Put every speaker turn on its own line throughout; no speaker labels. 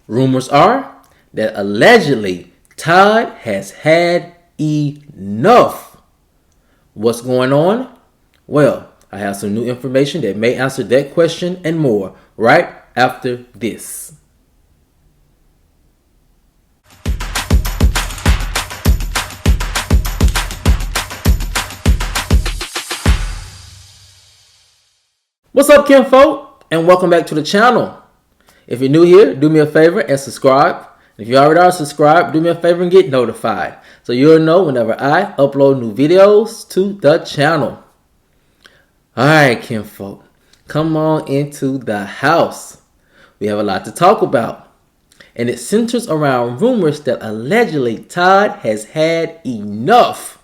Rumors are that allegedly Todd has had enough. What's going on? Well, I have some new information that may answer that question and more right after this. What's up, kinfolk, and welcome back to the channel. If you're new here, do me a favor and subscribe. If you already are subscribed, do me a favor and get notified so you'll know whenever I upload new videos to the channel. Alright, kinfolk, come on into the house. We have a lot to talk about, and it centers around rumors that allegedly Todd has had enough.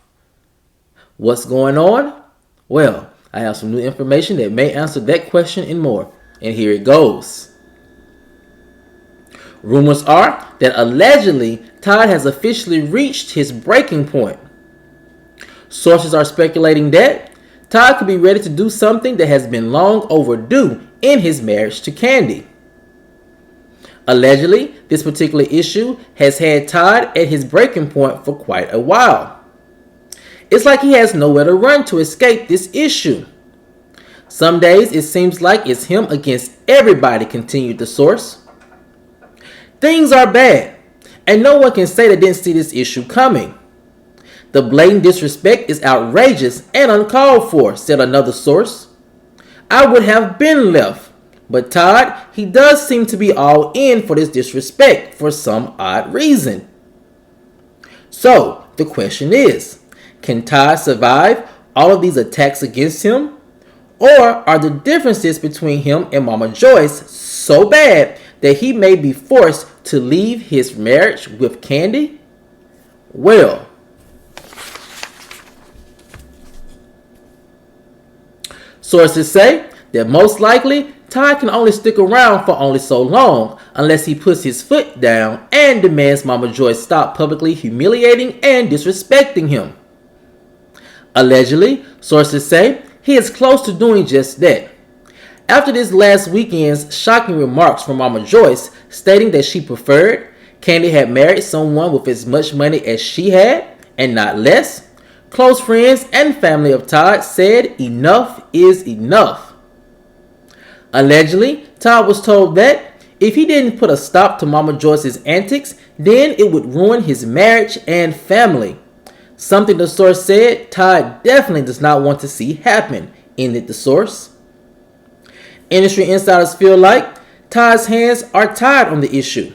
What's going on? Well, I have some new information that may answer that question and more, and here it goes. Rumors are that allegedly Todd has officially reached his breaking point. Sources are speculating that Todd could be ready to do something that has been long overdue in his marriage to Kandi. Allegedly, this particular issue has had Todd at his breaking point for quite a while. It's like he has nowhere to run to escape this issue. Some days it seems like it's him against everybody, continued the source. Things are bad, and no one can say they didn't see this issue coming. The blatant disrespect is outrageous and uncalled for, said another source. I would have been left, but Todd, he does seem to be all in for this disrespect for some odd reason. So, the question is, can Todd survive all of these attacks against him? Or are the differences between him and Mama Joyce so bad that he may be forced to leave his marriage with Kandi? Well, sources say that most likely Todd can only stick around for only so long unless he puts his foot down and demands Mama Joyce stop publicly humiliating and disrespecting him. Allegedly, sources say he is close to doing just that. After this last weekend's shocking remarks from Mama Joyce stating that she preferred Kandi had married someone with as much money as she had and not less, close friends and family of Todd said enough is enough. Allegedly, Todd was told that if he didn't put a stop to Mama Joyce's antics, then it would ruin his marriage and family. Something the source said Todd definitely does not want to see happen, ended the source. Industry insiders feel like Todd's hands are tied on the issue.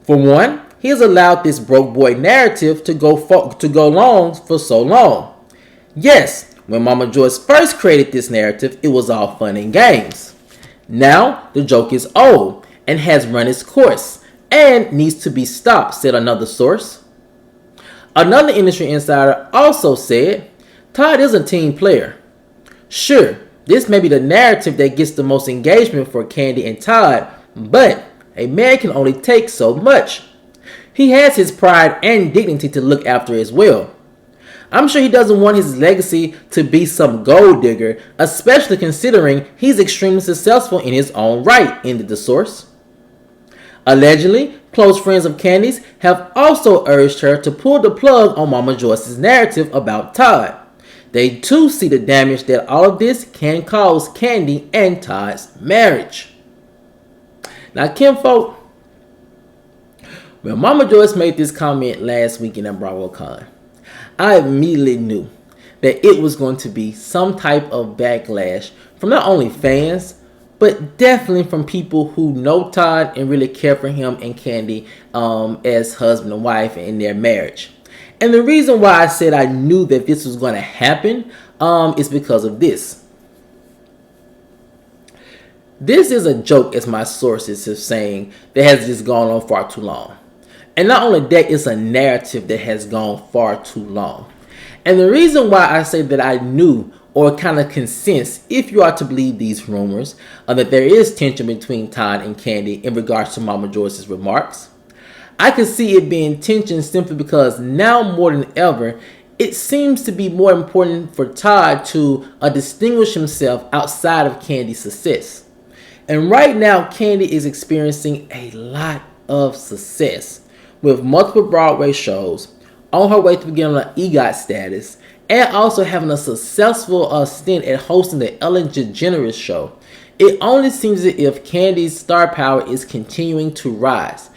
For one, he has allowed this broke boy narrative to go long for so long. Yes, when Mama Joyce first created this narrative, it was all fun and games. Now, the joke is old and has run its course and needs to be stopped, said another source. Another industry insider also said, Todd is a team player. Sure, this may be the narrative that gets the most engagement for Kandi and Todd, but a man can only take so much. He has his pride and dignity to look after as well. I'm sure he doesn't want his legacy to be some gold digger, especially considering he's extremely successful in his own right, ended the source. Allegedly, close friends of Kandi's have also urged her to pull the plug on Mama Joyce's narrative about Todd. They too see the damage that all of this can cause Kandi and Todd's marriage. Now, kinfolk, when Mama Joyce made this comment last weekend at bravocon, I immediately knew that it was going to be some type of backlash from not only fans, but definitely from people who know Todd and really care for him and Kandi as husband and wife in their marriage. And the reason why I said I knew that this was going to happen is because of this. This is a joke, as my sources are saying, that has just gone on far too long. And not only that, it's a narrative that has gone far too long. And the reason why I say that I knew or kind of consents, if you are to believe these rumors, that there is tension between Todd and Kandi in regards to Mama Joyce's remarks. I can see it being tension simply because now more than ever, it seems to be more important for Todd to distinguish himself outside of Kandi's success. And right now, Kandi is experiencing a lot of success with multiple Broadway shows, on her way to getting an EGOT status, and also having a successful stint at hosting the Ellen DeGeneres show. It only seems as if Kandi's star power is continuing to rise.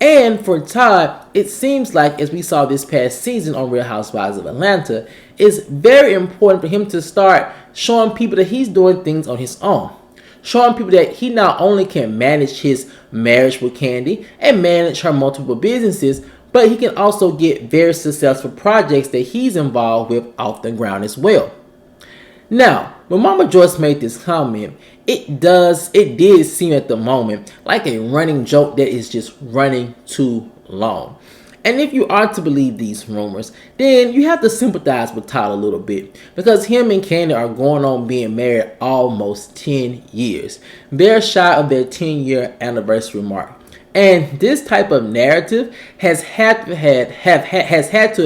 And for Todd, it seems like, as we saw this past season on Real Housewives of Atlanta, it's very important for him to start showing people that he's doing things on his own. Showing people that he not only can manage his marriage with Kandi and manage her multiple businesses, but he can also get very successful projects that he's involved with off the ground as well. Now, when Mama Joyce made this comment, it did seem at the moment like a running joke that is just running too long. And if you are to believe these rumors, then you have to sympathize with Todd a little bit, because him and Kandi are going on being married almost 10 years. They're shy of their 10-year anniversary mark. And this type of narrative has had to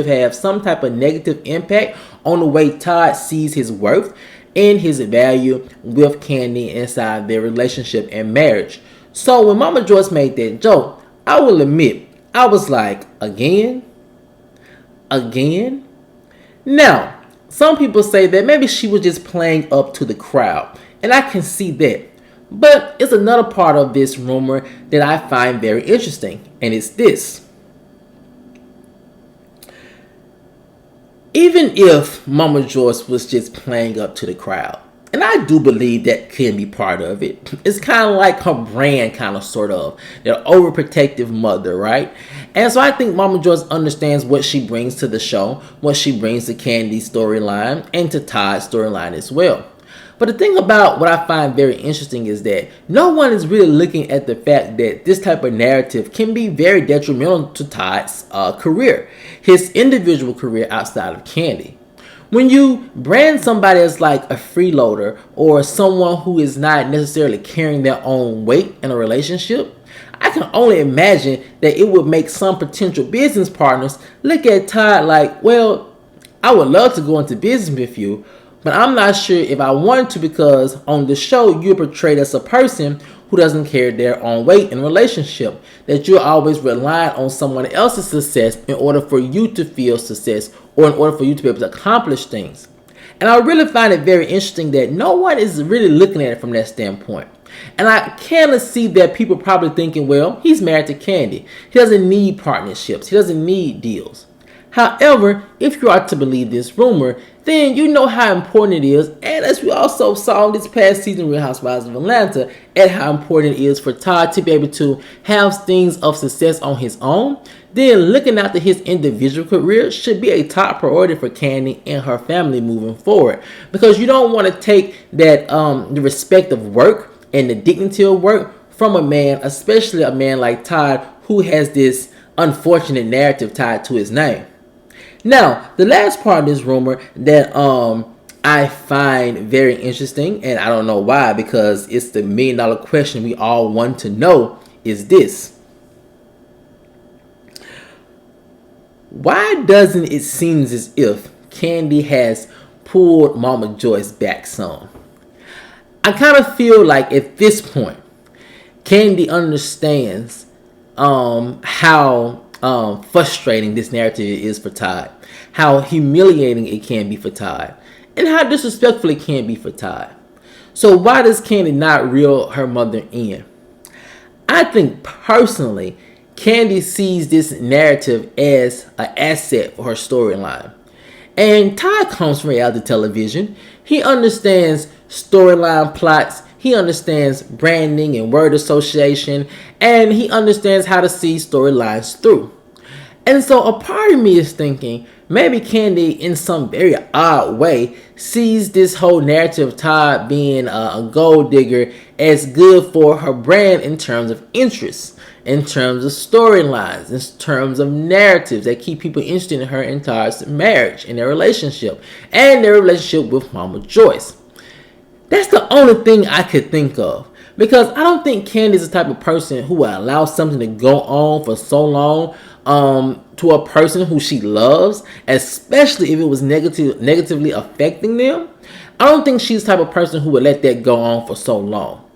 have some type of negative impact on the way Todd sees his worth and his value with Kandi inside their relationship and marriage. So when Mama Joyce made that joke, I will admit, I was like, again? Now, some people say that maybe she was just playing up to the crowd, and I can see that. But it's another part of this rumor that I find very interesting, and it's this. Even if Mama Joyce was just playing up to the crowd, and I do believe that can be part of it. It's kind of like her brand, kind of, sort of. The overprotective mother, right? And so I think Mama Joyce understands what she brings to the show, what she brings to Kandi's storyline, and to Todd's storyline as well. But the thing about what I find very interesting is that no one is really looking at the fact that this type of narrative can be very detrimental to Todd's career, his individual career outside of Kandi. When you brand somebody as like a freeloader or someone who is not necessarily carrying their own weight in a relationship, I can only imagine that it would make some potential business partners look at Todd like, well, I would love to go into business with you, but I'm not sure if I want to, because on the show you're portrayed as a person who doesn't carry their own weight in a relationship, that you're always relying on someone else's success in order for you to feel success or in order for you to be able to accomplish things. And I really find it very interesting that no one is really looking at it from that standpoint. And I kind of see that people probably thinking, well, he's married to Kandi. He doesn't need partnerships. He doesn't need deals. However, if you are to believe this rumor, then you know how important it is, and as we also saw this past season, Real Housewives of Atlanta, and how important it is for Todd to be able to have things of success on his own, then looking after his individual career should be a top priority for Kandi and her family moving forward. Because you don't want to take that the respect of work and the dignity of work from a man, especially a man like Todd, who has this unfortunate narrative tied to his name. Now, the last part of this rumor that I find very interesting, and I don't know why, because it's the million-dollar question we all want to know, is this. Why doesn't it seem as if Kandi has pulled Mama Joyce back some? I kind of feel like at this point, Kandi understands how frustrating this narrative is for Todd, how humiliating it can be for Todd, and how disrespectful it can be for Todd. So why does Kandi not reel her mother in? I think personally, Kandi sees this narrative as an asset for her storyline. And Todd comes from reality television. He understands storyline plots. He understands branding and word association, and he understands how to see storylines through. And so a part of me is thinking maybe Kandi, in some very odd way, sees this whole narrative of Todd being a gold digger as good for her brand in terms of interests, in terms of storylines, in terms of narratives that keep people interested in her and Todd's marriage and their relationship with Mama Joyce. That's the only thing I could think of. Because I don't think Kandi is the type of person who will allow something to go on for so long to a person who she loves, especially if it was negatively affecting them. I don't think she's the type of person who would let that go on for so long.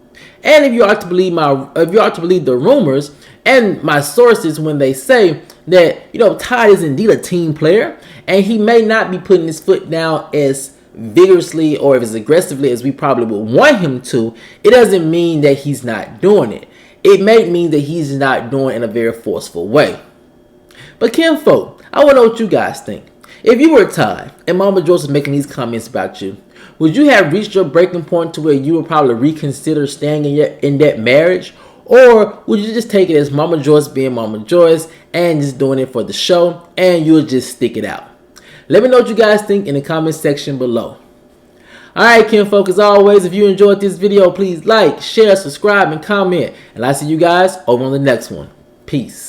And if you are to believe the rumors and my sources when they say that, Todd is indeed a team player and he may not be putting his foot down as vigorously or as aggressively as we probably would want him to, it doesn't mean that he's not doing it. It may mean that he's not doing it in a very forceful way. But kinfolk, I want to know what you guys think. If you were Todd and Mama Joyce was making these comments about you, would you have reached your breaking point to where you would probably reconsider staying in that marriage? Or would you just take it as Mama Joyce being Mama Joyce and just doing it for the show and you'll just stick it out? Let me know what you guys think in the comment section below. Alright, kinfolk, as always, if you enjoyed this video, please like, share, subscribe, and comment. And I'll see you guys over on the next one. Peace.